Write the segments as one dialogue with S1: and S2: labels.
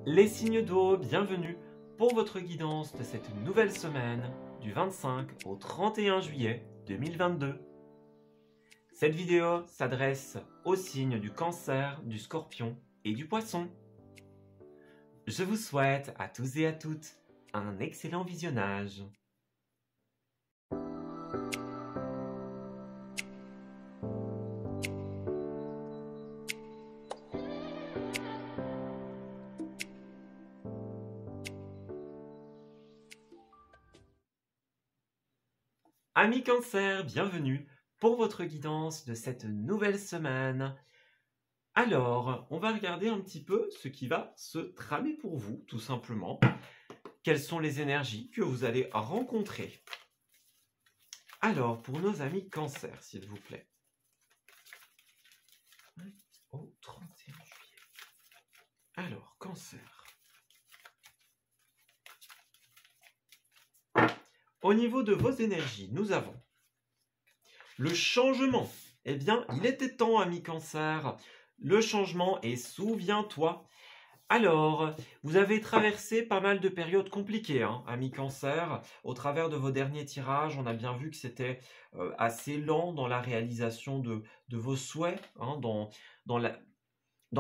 S1: Les signes d'eau, bienvenue pour votre guidance de cette nouvelle semaine du 25 au 31 juillet 2022. Cette vidéo s'adresse aux signes du Cancer, du Scorpion et du Poisson. Je vous souhaite à tous et à toutes un excellent visionnage. Amis Cancer, bienvenue pour votre guidance de cette nouvelle semaine. Alors, on va regarder un petit peu ce qui va se tramer pour vous, tout simplement. Quelles sont les énergies que vous allez rencontrer? Alors, pour nos amis Cancer, s'il vous plaît. Au 31 juillet. Alors, Cancer. Au niveau de vos énergies, nous avons le changement. Eh bien, il était temps, amis Cancer. Le changement, et souviens-toi. Alors, vous avez traversé pas mal de périodes compliquées, amis Cancer. Au travers de vos derniers tirages, on a bien vu que c'était assez lent dans la réalisation de vos souhaits, dans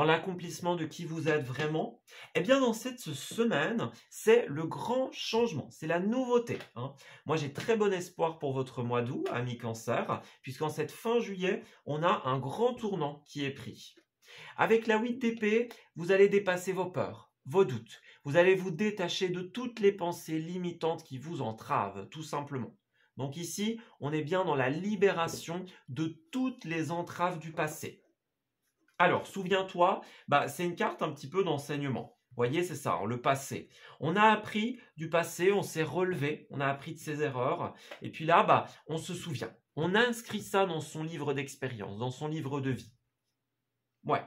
S1: l'accomplissement de qui vous êtes vraiment. Eh bien, dans cette semaine, c'est le grand changement, c'est la nouveauté. Moi, j'ai très bon espoir pour votre mois d'août, amis Cancer, puisqu'en cette fin juillet, on a un grand tournant qui est pris. Avec la 8 d'épée, vous allez dépasser vos peurs, vos doutes. Vous allez vous détacher de toutes les pensées limitantes qui vous entravent, tout simplement. Donc ici, on est bien dans la libération de toutes les entraves du passé. Alors, souviens-toi, c'est une carte un petit peu d'enseignement. Vous voyez, c'est ça, le passé. On a appris du passé, on s'est relevé, on a appris de ses erreurs. Et puis là, on se souvient. On inscrit ça dans son livre d'expérience, dans son livre de vie. Ouais,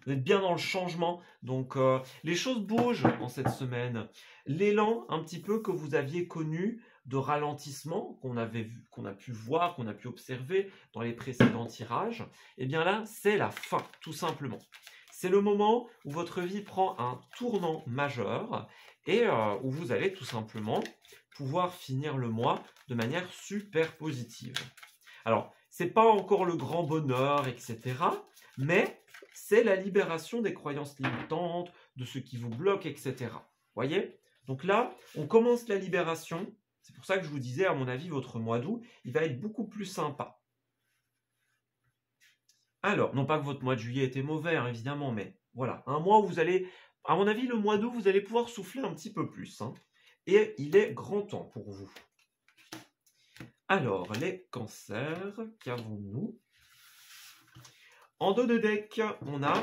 S1: vous êtes bien dans le changement. Donc, les choses bougent en cette semaine. L'élan un petit peu que vous aviez connu de ralentissement qu'on a pu voir, qu'on a pu observer dans les précédents tirages, eh bien là, c'est la fin, tout simplement. C'est le moment où votre vie prend un tournant majeur et où vous allez tout simplement pouvoir finir le mois de manière super positive. Alors, c'est pas encore le grand bonheur, etc., mais c'est la libération des croyances limitantes, de ce qui vous bloque, etc. Voyez? Donc là, on commence la libération. C'est pour ça que je vous disais, à mon avis, votre mois d'août, il va être beaucoup plus sympa. Alors, non pas que votre mois de juillet était mauvais, évidemment, mais voilà, un mois où vous allez, à mon avis, le mois d'août, vous allez pouvoir souffler un petit peu plus. Et il est grand temps pour vous. Alors, les cancers, qu'avons-nous? En dos de deck, on a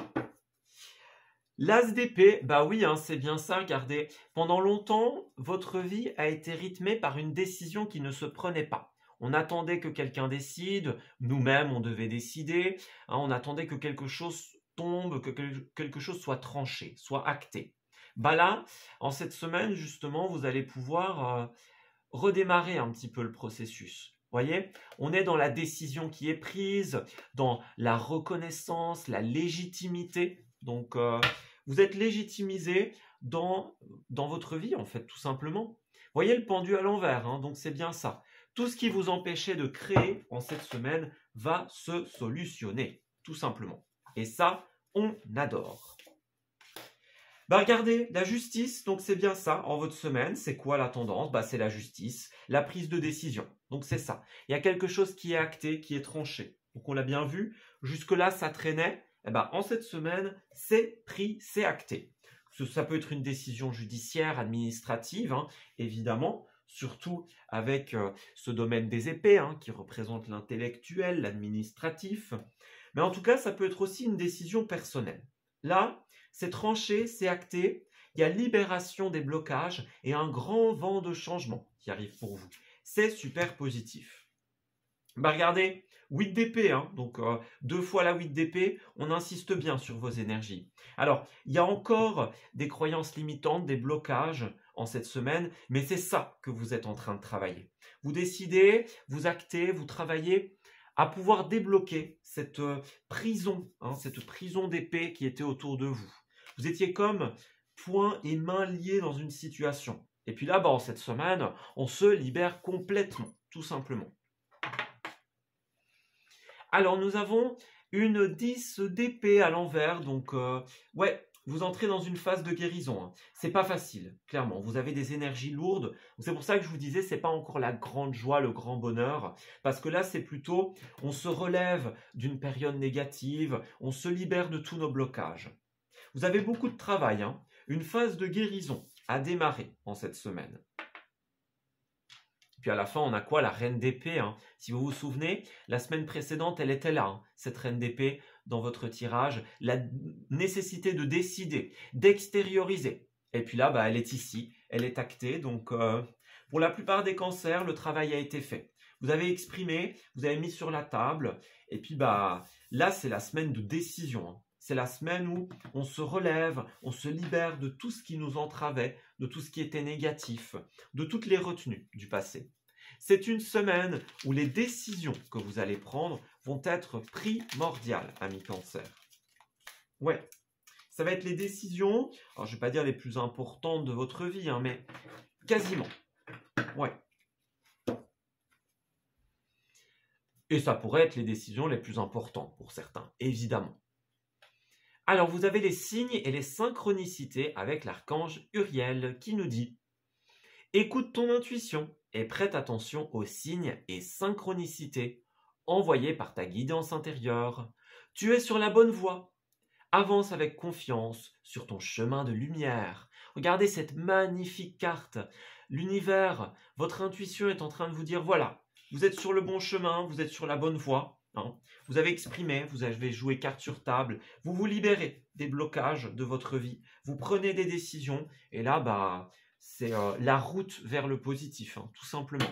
S1: l'As d'épée. Bah oui, c'est bien ça, regardez. Pendant longtemps, votre vie a été rythmée par une décision qui ne se prenait pas. On attendait que quelqu'un décide, nous-mêmes on devait décider, on attendait que quelque chose tombe, que quelque chose soit tranché, soit acté. Là, en cette semaine, justement, vous allez pouvoir redémarrer un petit peu le processus. Voyez, on est dans la décision qui est prise, dans la reconnaissance, la légitimité. Donc, vous êtes légitimisé dans votre vie, en fait, tout simplement. Voyez le pendu à l'envers, donc c'est bien ça. Tout ce qui vous empêchait de créer en cette semaine va se solutionner, tout simplement. Et ça, on adore. Regardez, la justice, donc c'est bien ça, en votre semaine, c'est quoi la tendance? C'est la justice, la prise de décision. Donc c'est ça. Il y a quelque chose qui est acté, qui est tranché. Donc on l'a bien vu, jusque-là ça traînait. En cette semaine, c'est pris, c'est acté. Ça peut être une décision judiciaire, administrative, évidemment, surtout avec ce domaine des épées, qui représente l'intellectuel, l'administratif. Mais en tout cas, ça peut être aussi une décision personnelle. Là, c'est tranché, c'est acté, il y a libération des blocages et un grand vent de changement qui arrive pour vous. C'est super positif. Regardez, 8 d'épée, donc 2 fois la 8 d'épée, on insiste bien sur vos énergies. Alors, il y a encore des croyances limitantes, des blocages en cette semaine, mais c'est ça que vous êtes en train de travailler. Vous décidez, vous actez, vous travaillez à pouvoir débloquer cette prison, cette prison d'épée qui était autour de vous. Vous étiez comme poings et mains liés dans une situation. Et puis là, cette semaine, on se libère complètement, tout simplement. Alors, nous avons une 10 d'épée à l'envers. Donc, ouais, vous entrez dans une phase de guérison. C'est pas facile, clairement. Vous avez des énergies lourdes. C'est pour ça que je vous disais, c'est pas encore la grande joie, le grand bonheur. Parce que là, c'est plutôt, on se relève d'une période négative. On se libère de tous nos blocages. Vous avez beaucoup de travail. Une phase de guérison a démarré en cette semaine. Puis à la fin, on a quoi? La reine d'épée. Si vous vous souvenez, la semaine précédente, elle était là, cette reine d'épée, dans votre tirage. La nécessité de décider, d'extérioriser. Et puis là, elle est ici, elle est actée. Donc, pour la plupart des cancers, le travail a été fait. Vous avez exprimé, vous avez mis sur la table. Et puis, là, c'est la semaine de décision. C'est la semaine où on se relève, on se libère de tout ce qui nous entravait, de tout ce qui était négatif, de toutes les retenues du passé. C'est une semaine où les décisions que vous allez prendre vont être primordiales, amis cancer. Ouais, ça va être les décisions, alors je ne vais pas dire les plus importantes de votre vie, mais quasiment. Ouais. Et ça pourrait être les décisions les plus importantes pour certains, évidemment. Alors, vous avez les signes et les synchronicités avec l'archange Uriel qui nous dit « Écoute ton intuition et prête attention aux signes et synchronicités envoyés par ta guidance intérieure. Tu es sur la bonne voie. Avance avec confiance sur ton chemin de lumière. » Regardez cette magnifique carte. L'univers, votre intuition est en train de vous dire « Voilà, vous êtes sur le bon chemin, vous êtes sur la bonne voie. » Vous avez exprimé, vous avez joué carte sur table, vous vous libérez des blocages de votre vie, vous prenez des décisions et là, c'est la route vers le positif, tout simplement.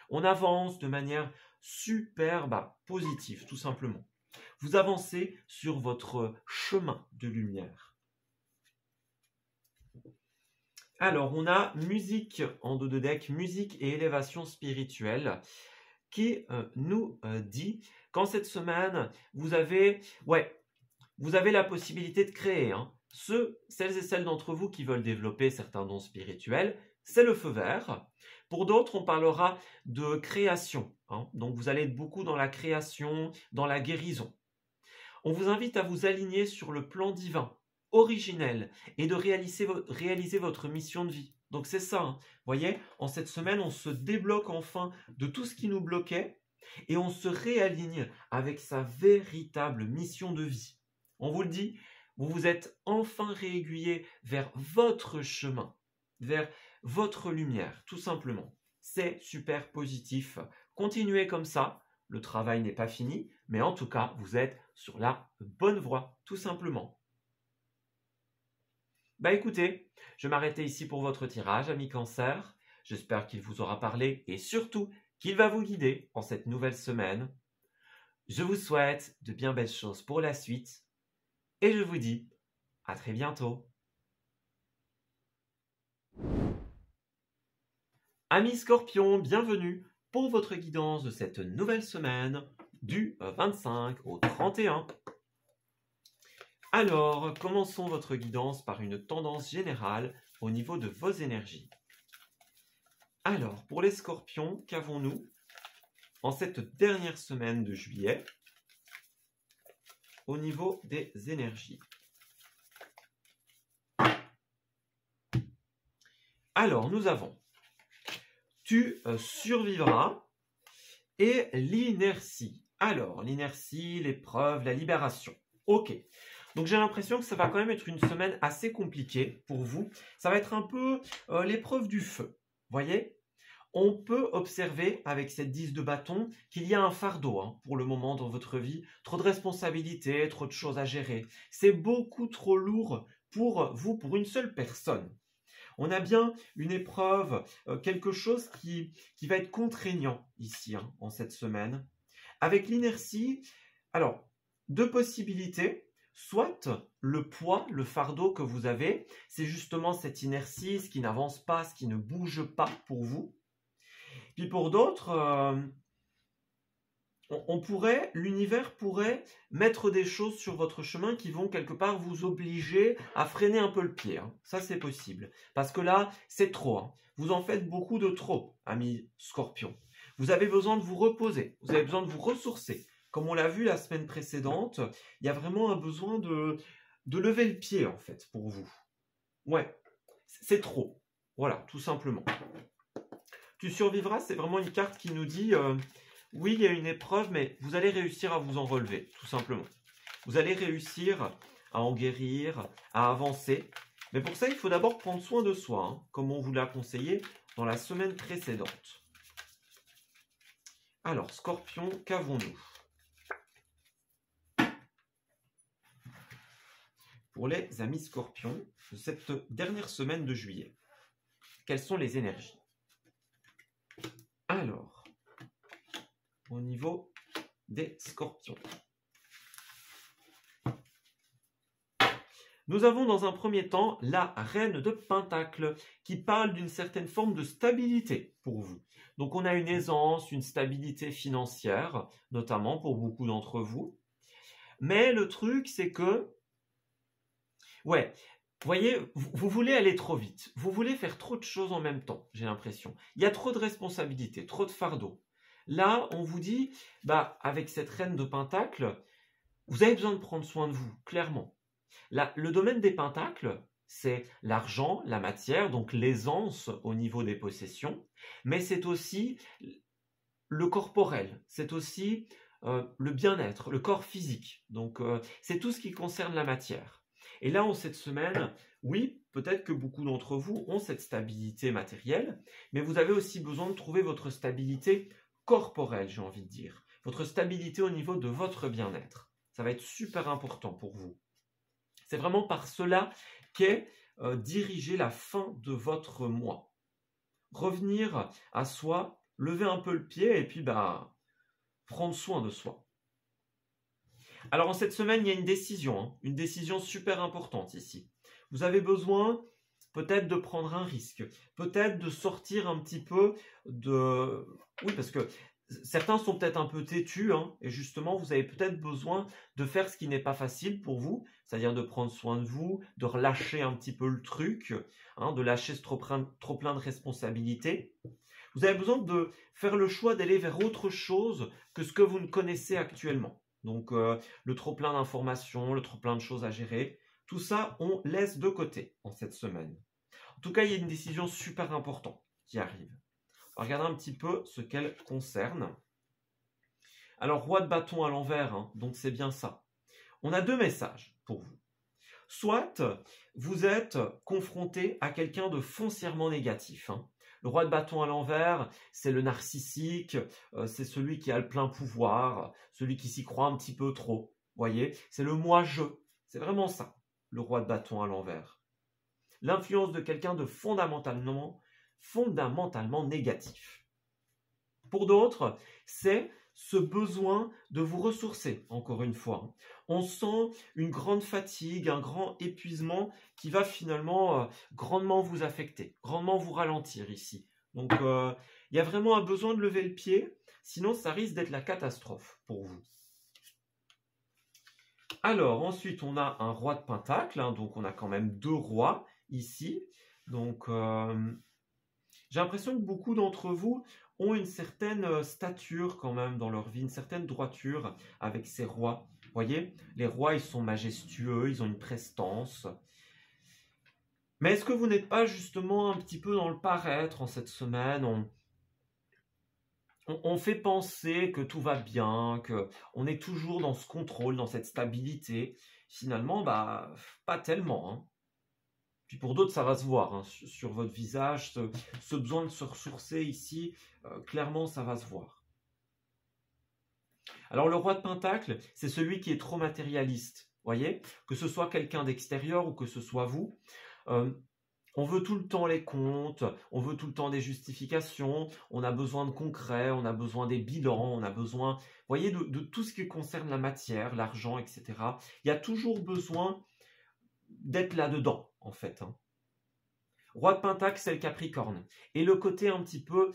S1: On avance de manière super positive, tout simplement. Vous avancez sur votre chemin de lumière. Alors, on a musique en dos de deck, musique et élévation spirituelle qui nous dit qu'en cette semaine, vous avez la possibilité de créer. Celles et celles d'entre vous qui veulent développer certains dons spirituels, c'est le feu vert. Pour d'autres, on parlera de création. Donc, vous allez être beaucoup dans la création, dans la guérison. On vous invite à vous aligner sur le plan divin, originel, et de réaliser votre mission de vie. Donc c'est ça, vous voyez, en cette semaine, on se débloque enfin de tout ce qui nous bloquait et on se réaligne avec sa véritable mission de vie. On vous le dit, vous vous êtes enfin réaiguillé vers votre chemin, vers votre lumière, tout simplement. C'est super positif. Continuez comme ça, le travail n'est pas fini, mais en tout cas, vous êtes sur la bonne voie, tout simplement. Écoutez, je vais m'arrêter ici pour votre tirage, amis cancer. J'espère qu'il vous aura parlé et surtout qu'il va vous guider en cette nouvelle semaine. Je vous souhaite de bien belles choses pour la suite et je vous dis à très bientôt. Amis Scorpions, bienvenue pour votre guidance de cette nouvelle semaine du 25 au 31. Alors, commençons votre guidance par une tendance générale au niveau de vos énergies. Alors, pour les Scorpions, qu'avons-nous en cette dernière semaine de juillet au niveau des énergies? Alors, nous avons « Tu survivras » et l'inertie. Alors, l'inertie, l'épreuve, la libération. Ok. Donc j'ai l'impression que ça va quand même être une semaine assez compliquée pour vous. Ça va être un peu l'épreuve du feu. Voyez? On peut observer avec cette 10 de bâton qu'il y a un fardeau pour le moment dans votre vie. Trop de responsabilités, trop de choses à gérer. C'est beaucoup trop lourd pour vous, pour une seule personne. On a bien une épreuve, quelque chose qui va être contraignant ici, en cette semaine. Avec l'inertie, alors, deux possibilités. Soit le poids, le fardeau que vous avez, c'est justement cette inertie, ce qui n'avance pas, ce qui ne bouge pas pour vous. Puis pour d'autres, l'univers pourrait mettre des choses sur votre chemin qui vont quelque part vous obliger à freiner un peu le pied. Hein. Ça, c'est possible. Parce que là, c'est trop. Hein. Vous en faites beaucoup de trop, amis Scorpion. Vous avez besoin de vous reposer. Vous avez besoin de vous ressourcer. Comme on l'a vu la semaine précédente, il y a vraiment un besoin de lever le pied, en fait, pour vous. Ouais, c'est trop. Voilà, tout simplement. Tu survivras, c'est vraiment une carte qui nous dit... oui, il y a une épreuve, mais vous allez réussir à vous en relever, tout simplement. Vous allez réussir à en guérir, à avancer. Mais pour ça, il faut d'abord prendre soin de soi, hein, comme on vous l'a conseillé dans la semaine précédente. Alors, Scorpion, qu'avons-nous? Pour les amis Scorpions de cette dernière semaine de juillet, quelles sont les énergies? Alors, au niveau des Scorpions. Nous avons dans un premier temps la Reine de Pentacle qui parle d'une certaine forme de stabilité pour vous. Donc on a une aisance, une stabilité financière, notamment pour beaucoup d'entre vous. Mais le truc, c'est que, ouais, vous voyez, vous voulez aller trop vite. Vous voulez faire trop de choses en même temps, j'ai l'impression. Il y a trop de responsabilités, trop de fardeaux. Là, on vous dit, bah, avec cette Reine de Pentacle, vous avez besoin de prendre soin de vous, clairement. Là, le domaine des pentacles, c'est l'argent, la matière, donc l'aisance au niveau des possessions, mais c'est aussi le corporel, c'est aussi le bien-être, le corps physique. Donc, c'est tout ce qui concerne la matière. Et là, en cette semaine, oui, peut-être que beaucoup d'entre vous ont cette stabilité matérielle, mais vous avez aussi besoin de trouver votre stabilité corporelle, j'ai envie de dire. Votre stabilité au niveau de votre bien-être. Ça va être super important pour vous. C'est vraiment par cela qu'est dirigée la fin de votre mois. Revenir à soi, lever un peu le pied et puis bah, prendre soin de soi. Alors en cette semaine, il y a une décision super importante ici. Vous avez besoin peut-être de prendre un risque, peut-être de sortir un petit peu de... Oui, parce que certains sont peut-être un peu têtus, hein, et justement, vous avez peut-être besoin de faire ce qui n'est pas facile pour vous, c'est-à-dire de prendre soin de vous, de relâcher un petit peu le truc, hein, de lâcher ce trop plein de responsabilités. Vous avez besoin de faire le choix d'aller vers autre chose que ce que vous ne connaissez actuellement. Donc, le trop plein d'informations, le trop plein de choses à gérer, tout ça, on laisse de côté en cette semaine. En tout cas, il y a une décision super importante qui arrive. On va regarder un petit peu ce qu'elle concerne. Alors, roi de bâton à l'envers, hein, donc c'est bien ça. On a deux messages pour vous. Soit vous êtes confronté à quelqu'un de foncièrement négatif. Hein. Le roi de bâton à l'envers, c'est le narcissique, c'est celui qui a le plein pouvoir, celui qui s'y croit un petit peu trop. Voyez, c'est le moi-je. C'est vraiment ça, le roi de bâton à l'envers. L'influence de quelqu'un de fondamentalement négatif. Pour d'autres, c'est ce besoin de vous ressourcer, encore une fois. On sent une grande fatigue, un grand épuisement qui va finalement grandement vous affecter, grandement vous ralentir ici. Donc, il y a vraiment un besoin de lever le pied, sinon ça risque d'être la catastrophe pour vous. Alors, ensuite, on a un roi de pentacle, hein, donc on a quand même deux rois ici. Donc, j'ai l'impression que beaucoup d'entre vous ont une certaine stature quand même dans leur vie, une certaine droiture avec ces rois. Vous voyez, les rois, ils sont majestueux, ils ont une prestance. Mais est-ce que vous n'êtes pas justement un petit peu dans le paraître en cette semaine? On fait penser que tout va bien, qu'on est toujours dans ce contrôle, dans cette stabilité. Finalement, bah, pas tellement, hein. Puis pour d'autres, ça va se voir hein, sur votre visage, ce besoin de se ressourcer ici, clairement, ça va se voir. Alors le roi de Pentacle, c'est celui qui est trop matérialiste, voyez, que ce soit quelqu'un d'extérieur ou que ce soit vous. On veut tout le temps les comptes, on veut tout le temps des justifications, on a besoin de concret, on a besoin des bilans, on a besoin, vous voyez, de tout ce qui concerne la matière, l'argent, etc. Il y a toujours besoin d'être là-dedans, en fait. Hein. Roi de Pentacle, c'est le Capricorne. Et le côté un petit peu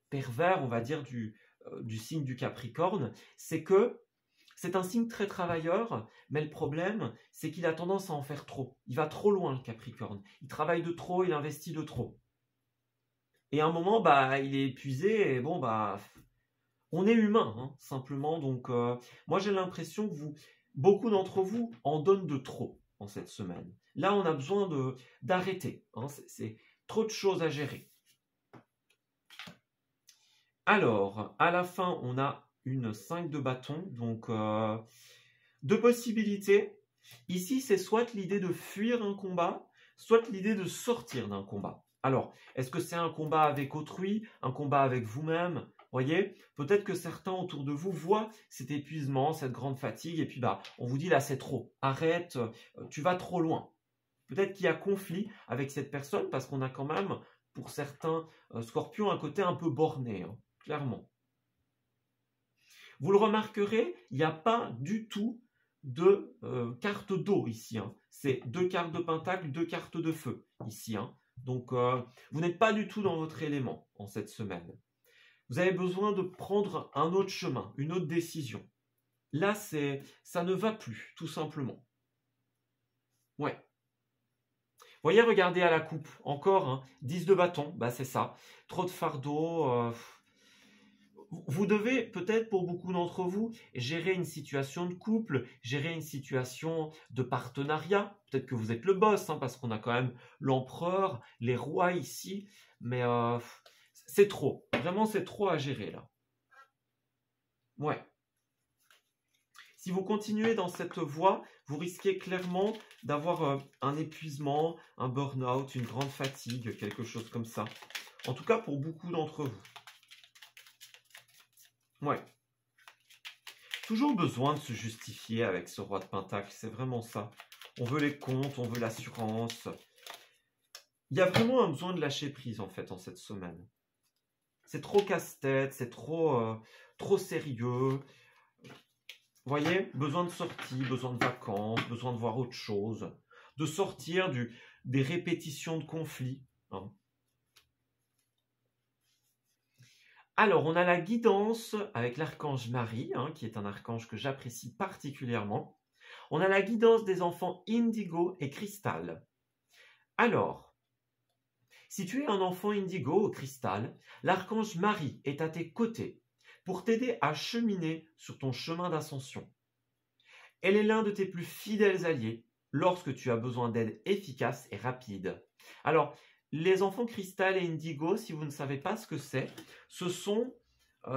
S1: pervers, on va dire, du signe du Capricorne, c'est que c'est un signe très travailleur, mais le problème, c'est qu'il a tendance à en faire trop. Il va trop loin, le Capricorne. Il travaille de trop, il investit de trop. Et à un moment, bah, il est épuisé, et bon, bah, on est humain, hein, simplement. Donc, moi, j'ai l'impression que beaucoup d'entre vous en donnent de trop en cette semaine. Là, on a besoin d'arrêter. Hein, c'est trop de choses à gérer. Alors, à la fin, on a une 5 de bâton, donc deux possibilités. Ici, c'est soit l'idée de fuir un combat, soit l'idée de sortir d'un combat. Alors, est-ce que c'est un combat avec autrui, un combat avec vous-même? Voyez, peut-être que certains autour de vous voient cet épuisement, cette grande fatigue, et puis bah, on vous dit là, c'est trop, arrête, tu vas trop loin. Peut-être qu'il y a conflit avec cette personne, parce qu'on a quand même, pour certains scorpions, un côté un peu borné, hein, clairement. Vous le remarquerez, il n'y a pas du tout de cartes d'eau ici. Hein. C'est 2 cartes de pentacle, 2 cartes de feu ici. Hein. Donc, vous n'êtes pas du tout dans votre élément en cette semaine. Vous avez besoin de prendre un autre chemin, une autre décision. Là, ça ne va plus, tout simplement. Ouais. Voyez, regardez à la coupe. Encore, hein, 10 de bâton, bah, c'est ça. Trop de fardeau. Vous devez peut-être, pour beaucoup d'entre vous, gérer une situation de couple, gérer une situation de partenariat. Peut-être que vous êtes le boss, hein, parce qu'on a quand même l'empereur, les rois ici. Mais c'est trop. Vraiment, c'est trop à gérer, là. Ouais. Si vous continuez dans cette voie, vous risquez clairement d'avoir un épuisement, un burn-out, une grande fatigue, quelque chose comme ça. En tout cas, pour beaucoup d'entre vous. Ouais. Toujours besoin de se justifier avec ce roi de pentacle, c'est vraiment ça. On veut les comptes, on veut l'assurance. Il y a vraiment un besoin de lâcher prise en fait en cette semaine. C'est trop casse-tête, c'est trop sérieux. Vous voyez, besoin de sortie, besoin de vacances, besoin de voir autre chose, de sortir des répétitions de conflits. Hein. Alors, on a la guidance avec l'archange Marie, hein, qui est un archange que j'apprécie particulièrement. On a la guidance des enfants Indigo et Cristal. Alors, si tu es un enfant Indigo ou Cristal, l'archange Marie est à tes côtés pour t'aider à cheminer sur ton chemin d'ascension. Elle est l'un de tes plus fidèles alliés lorsque tu as besoin d'aide efficace et rapide. Alors, les enfants cristal et indigo, si vous ne savez pas ce que c'est, ce sont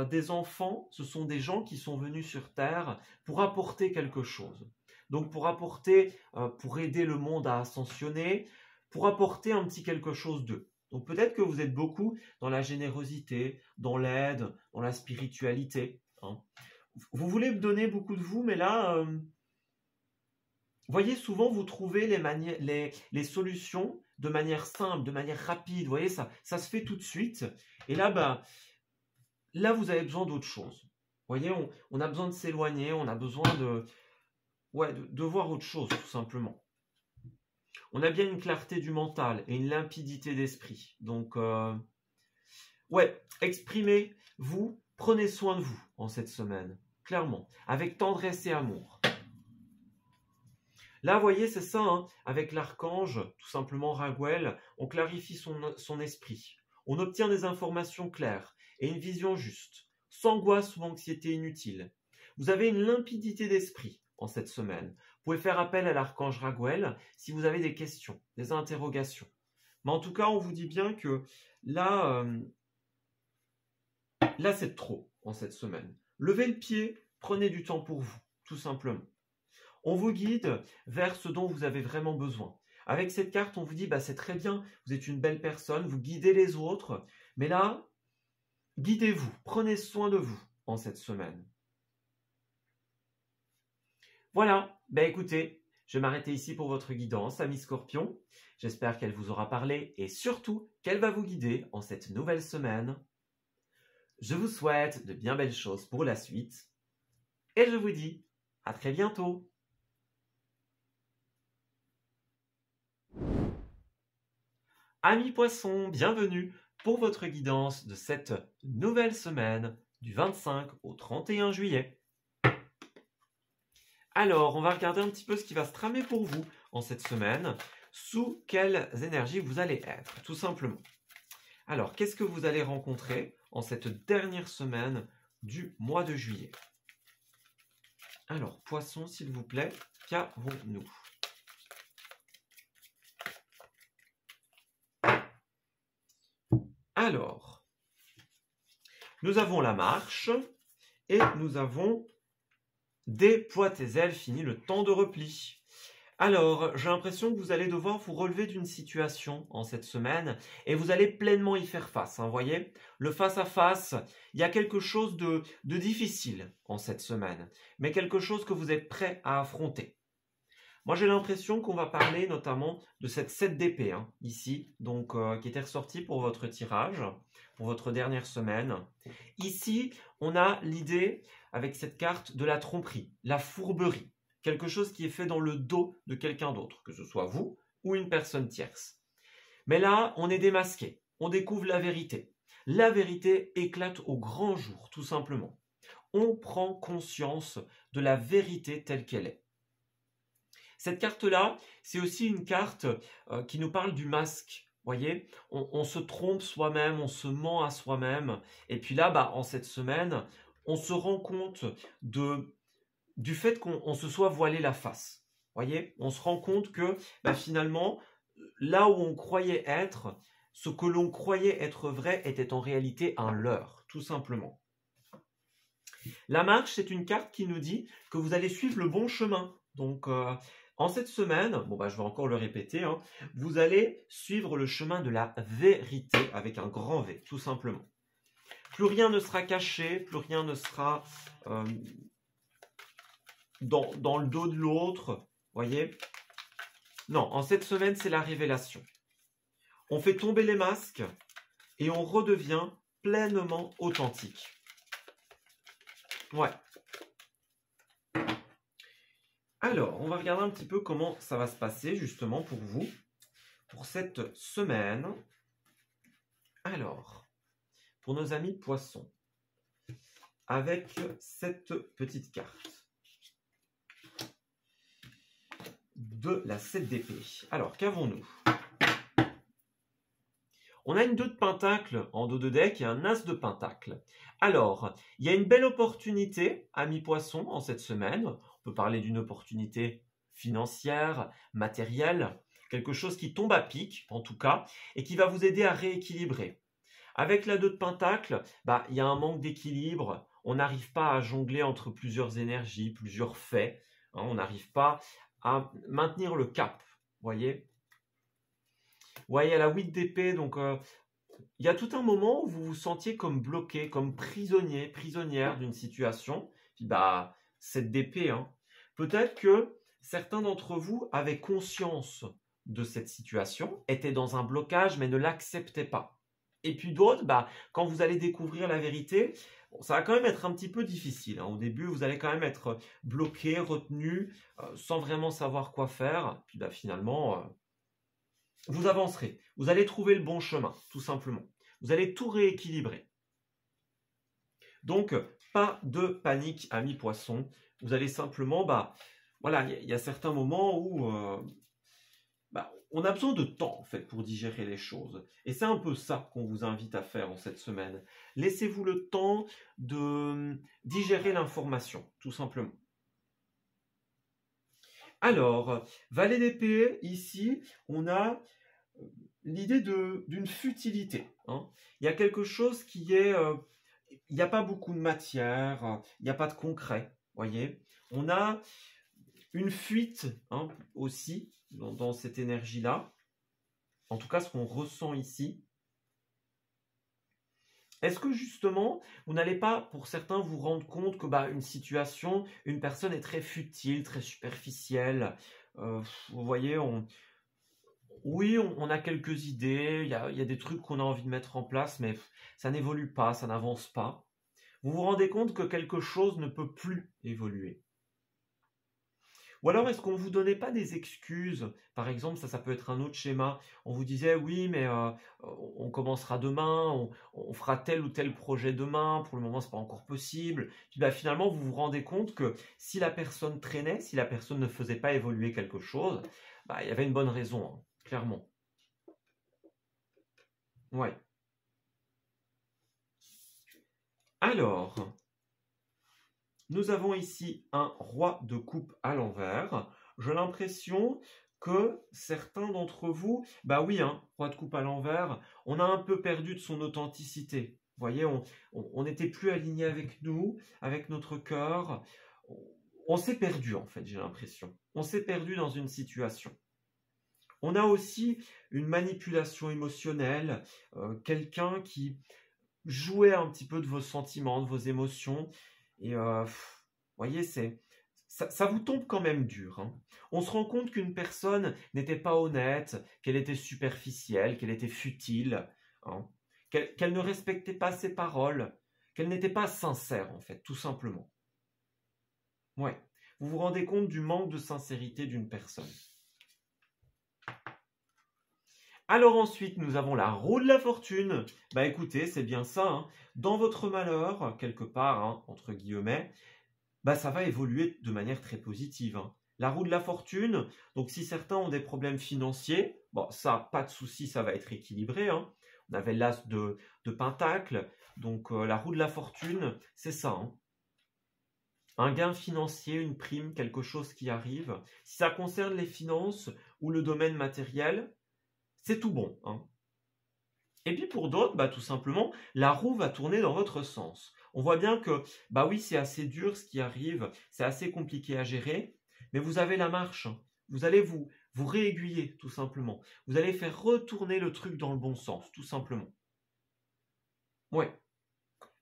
S1: des enfants, ce sont des gens qui sont venus sur Terre pour apporter quelque chose. Donc pour apporter, pour aider le monde à ascensionner, pour apporter un petit quelque chose d'eux. Donc peut-être que vous êtes beaucoup dans la générosité, dans l'aide, dans la spiritualité. Hein. Vous voulez me donner beaucoup de vous, mais là, voyez, souvent vous trouvez les solutions de manière simple, de manière rapide. Vous voyez, ça se fait tout de suite. Et là, bah, là vous avez besoin d'autre chose. Vous voyez, on a besoin de s'éloigner, on a besoin de voir autre chose, tout simplement. On a bien une clarté du mental et une limpidité d'esprit. Donc, ouais, exprimez-vous, prenez soin de vous en cette semaine, clairement, avec tendresse et amour. Là, vous voyez, c'est ça, hein, avec l'archange, tout simplement Raguel, on clarifie son esprit. On obtient des informations claires et une vision juste, sans angoisse ou anxiété inutile. Vous avez une limpidité d'esprit en cette semaine. Vous pouvez faire appel à l'archange Raguel si vous avez des questions, des interrogations. Mais en tout cas, on vous dit bien que là, là c'est trop en cette semaine. Levez le pied, prenez du temps pour vous, tout simplement. On vous guide vers ce dont vous avez vraiment besoin. Avec cette carte, on vous dit, bah, c'est très bien, vous êtes une belle personne, vous guidez les autres, mais là, guidez-vous, prenez soin de vous en cette semaine. Voilà, ben écoutez, je vais m'arrêter ici pour votre guidance, amis Scorpion. J'espère qu'elle vous aura parlé et surtout qu'elle va vous guider en cette nouvelle semaine. Je vous souhaite de bien belles choses pour la suite et je vous dis à très bientôt. Amis Poissons, bienvenue pour votre guidance de cette nouvelle semaine du 25 au 31 juillet. Alors, on va regarder un petit peu ce qui va se tramer pour vous en cette semaine. Sous quelles énergies vous allez être, tout simplement. Alors, qu'est-ce que vous allez rencontrer en cette dernière semaine du mois de juillet? Alors, Poisson, s'il vous plaît, qu'avons-nous? Alors, nous avons la marche et nous avons déploie tes ailes, fini le temps de repli. Alors, j'ai l'impression que vous allez devoir vous relever d'une situation en cette semaine et vous allez pleinement y faire face. Vous voyez, le face-à-face, il y a quelque chose de difficile en cette semaine, mais quelque chose que vous êtes prêt à affronter. Moi, j'ai l'impression qu'on va parler notamment de cette 7 d'épée, ici, donc qui était ressortie pour votre tirage, pour votre dernière semaine. Ici, on a l'idée, avec cette carte, de la tromperie, la fourberie. Quelque chose qui est fait dans le dos de quelqu'un d'autre, que ce soit vous ou une personne tierce. Mais là, on est démasqué, on découvre la vérité. La vérité éclate au grand jour, tout simplement. On prend conscience de la vérité telle qu'elle est. Cette carte-là, c'est aussi une carte qui nous parle du masque. Voyez, on se trompe soi-même, on se ment à soi-même. Et puis là, en cette semaine, on se rend compte du fait qu'on se soit voilé la face. Voyez, on se rend compte que finalement, là où on croyait être, ce que l'on croyait être vrai était en réalité un leurre, tout simplement. La marche, c'est une carte qui nous dit que vous allez suivre le bon chemin. Donc, en cette semaine, je vais encore le répéter, vous allez suivre le chemin de la vérité avec un grand V, tout simplement. Plus rien ne sera caché, plus rien ne sera dans le dos de l'autre, voyez. Non, en cette semaine, c'est la révélation. On fait tomber les masques et on redevient pleinement authentique. Ouais. Alors, on va regarder un petit peu comment ça va se passer justement pour vous, pour cette semaine. Alors, pour nos amis poissons, avec cette petite carte de la 7 d'épée. Alors, qu'avons-nous? On a une 2 de pentacle en dos de deck et un as de pentacle. Alors, il y a une belle opportunité, amis poissons, en cette semaine. On peut parler d'une opportunité financière, matérielle, quelque chose qui tombe à pic, en tout cas, et qui va vous aider à rééquilibrer. Avec la 2 de pentacle, il y a un manque d'équilibre. On n'arrive pas à jongler entre plusieurs énergies, plusieurs faits. On n'arrive pas à maintenir le cap, voyez. Ouais, il y a la 8 d'épée, donc il y a tout un moment où vous vous sentiez comme bloqué, comme prisonnier, prisonnière d'une situation. Puis 7 d'épée, Peut-être que certains d'entre vous avaient conscience de cette situation, étaient dans un blocage mais ne l'acceptaient pas. Et puis d'autres, quand vous allez découvrir la vérité, ça va quand même être un petit peu difficile. Au début, vous allez quand même être bloqué, retenu, sans vraiment savoir quoi faire. Puis finalement, vous avancerez. Vous allez trouver le bon chemin, tout simplement. Vous allez tout rééquilibrer. Donc, pas de panique, amis poissons. Vous allez simplement, il y a certains moments où on a besoin de temps, en fait, pour digérer les choses. Et c'est un peu ça qu'on vous invite à faire en cette semaine. Laissez-vous le temps de digérer l'information, tout simplement. Alors, valet d'épée, ici, on a l'idée d'une futilité. Il y a quelque chose qui est... il n'y a pas beaucoup de matière, il n'y a pas de concret, voyez. On a une fuite aussi dans cette énergie-là. En tout cas, ce qu'on ressent ici. Est-ce que justement, vous n'allez pas, pour certains, vous rendre compte que une situation, une personne est très futile, très superficielle. Vous voyez, on a quelques idées, il y a des trucs qu'on a envie de mettre en place, mais ça n'évolue pas, ça n'avance pas. Vous vous rendez compte que quelque chose ne peut plus évoluer. Ou alors, est-ce qu'on ne vous donnait pas des excuses? Par exemple, ça peut être un autre schéma. On vous disait, oui, mais on commencera demain, on fera tel ou tel projet demain, pour le moment, ce n'est pas encore possible. Puis bah, finalement, vous vous rendez compte que si la personne traînait, si la personne ne faisait pas évoluer quelque chose, bah, il y avait une bonne raison, hein, clairement. Ouais. Alors, nous avons ici un roi de coupe à l'envers. J'ai l'impression que certains d'entre vous, bah oui, hein, roi de coupe à l'envers, on a un peu perdu de son authenticité. Vous voyez, on n'était plus aligné avec nous, avec notre cœur. On s'est perdu en fait, j'ai l'impression. On s'est perdu dans une situation. On a aussi une manipulation émotionnelle, quelqu'un qui jouait un petit peu de vos sentiments, de vos émotions. Et vous voyez, ça vous tombe quand même dur, hein. On se rend compte qu'une personne n'était pas honnête, qu'elle était superficielle, qu'elle était futile, hein, qu'elle ne respectait pas ses paroles, qu'elle n'était pas sincère en fait, tout simplement. Ouais. Vous vous rendez compte du manque de sincérité d'une personne. Alors ensuite, nous avons la roue de la fortune. Bah écoutez, c'est bien ça, hein. Dans votre malheur, quelque part, hein, entre guillemets, bah ça va évoluer de manière très positive, hein. La roue de la fortune, donc si certains ont des problèmes financiers, bon ça, pas de souci, ça va être équilibré, hein. On avait l'as de pentacle, donc la roue de la fortune, c'est ça, hein. Un gain financier, une prime, quelque chose qui arrive. Si ça concerne les finances ou le domaine matériel, c'est tout bon, hein. Et puis pour d'autres, bah, tout simplement, la roue va tourner dans votre sens. On voit bien que, bah oui, c'est assez dur ce qui arrive, c'est assez compliqué à gérer, mais vous avez la marche, hein. Vous allez vous réaiguiller, tout simplement. Vous allez faire retourner le truc dans le bon sens, tout simplement. Ouais.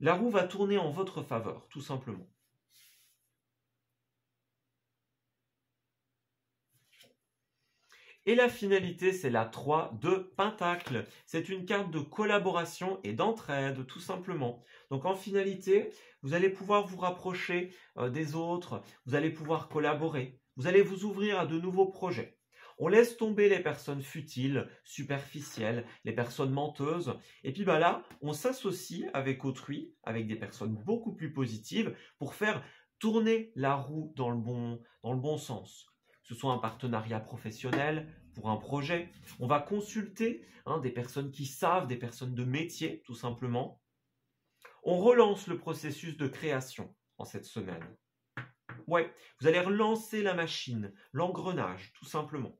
S1: La roue va tourner en votre faveur, tout simplement. Et la finalité, c'est la 3 de Pentacle. C'est une carte de collaboration et d'entraide, tout simplement. Donc en finalité, vous allez pouvoir vous rapprocher des autres, vous allez pouvoir collaborer, vous allez vous ouvrir à de nouveaux projets. On laisse tomber les personnes futiles, superficielles, les personnes menteuses. Et puis bah là, on s'associe avec autrui, avec des personnes beaucoup plus positives pour faire tourner la roue dans le bon sens. Que ce soit un partenariat professionnel, pour un projet. On va consulter des personnes qui savent, des personnes de métier, tout simplement. On relance le processus de création en cette semaine. Ouais, vous allez relancer la machine, l'engrenage, tout simplement.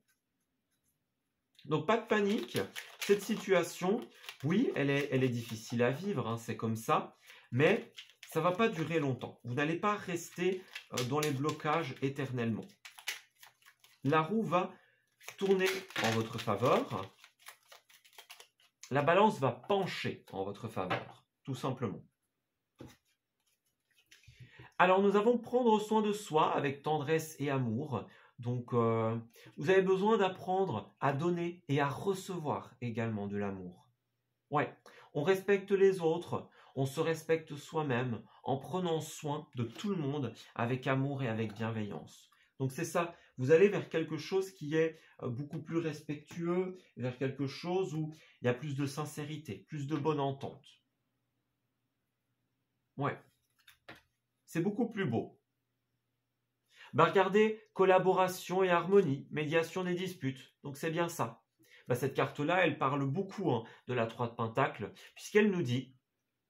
S1: Donc, pas de panique. Cette situation, oui, elle est difficile à vivre, hein, c'est comme ça, mais ça ne va pas durer longtemps. Vous n'allez pas rester dans les blocages éternellement. La roue va tourner en votre faveur. La balance va pencher en votre faveur, tout simplement. Alors, nous avons prendre soin de soi avec tendresse et amour. Donc, vous avez besoin d'apprendre à donner et à recevoir également de l'amour. Ouais, on respecte les autres, on se respecte soi-même en prenant soin de tout le monde avec amour et avec bienveillance. Donc c'est ça, vous allez vers quelque chose qui est beaucoup plus respectueux, vers quelque chose où il y a plus de sincérité, plus de bonne entente. Ouais, c'est beaucoup plus beau. Bah regardez, collaboration et harmonie, médiation des disputes, donc c'est bien ça. Bah, cette carte-là, elle parle beaucoup de la 3 de Pentacle, puisqu'elle nous dit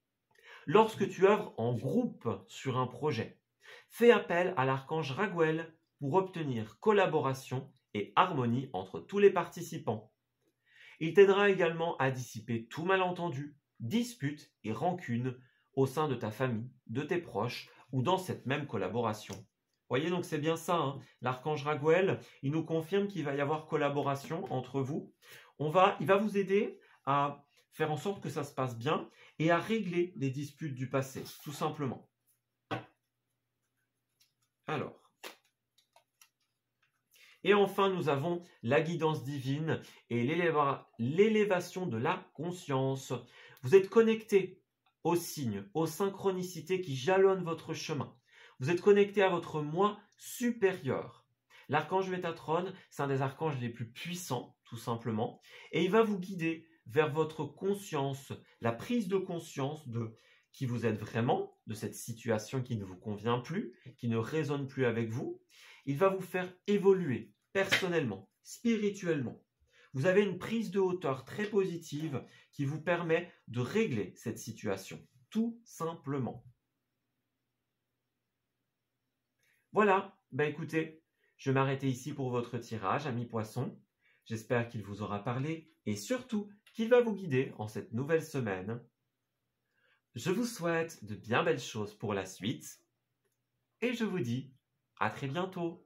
S1: « Lorsque tu œuvres en groupe sur un projet, fais appel à l'archange Raguel pour obtenir collaboration et harmonie entre tous les participants. Il t'aidera également à dissiper tout malentendu, dispute et rancune au sein de ta famille, de tes proches ou dans cette même collaboration. » Voyez, donc c'est bien ça, hein. L'archange Raguel, il nous confirme qu'il va y avoir collaboration entre vous. Il va vous aider à faire en sorte que ça se passe bien et à régler les disputes du passé, tout simplement. Alors. Et enfin, nous avons la guidance divine et l'élévation de la conscience. Vous êtes connecté aux signes, aux synchronicités qui jalonnent votre chemin. Vous êtes connecté à votre moi supérieur. L'archange Métatron, c'est un des archanges les plus puissants, tout simplement, et il va vous guider vers votre conscience, la prise de conscience de qui vous êtes vraiment, de cette situation qui ne vous convient plus, qui ne résonne plus avec vous. Il va vous faire évoluer personnellement, spirituellement. Vous avez une prise de hauteur très positive qui vous permet de régler cette situation, tout simplement. Voilà, écoutez, je vais m'arrêter ici pour votre tirage, amis poissons. J'espère qu'il vous aura parlé et surtout qu'il va vous guider en cette nouvelle semaine. Je vous souhaite de bien belles choses pour la suite et je vous dis à très bientôt.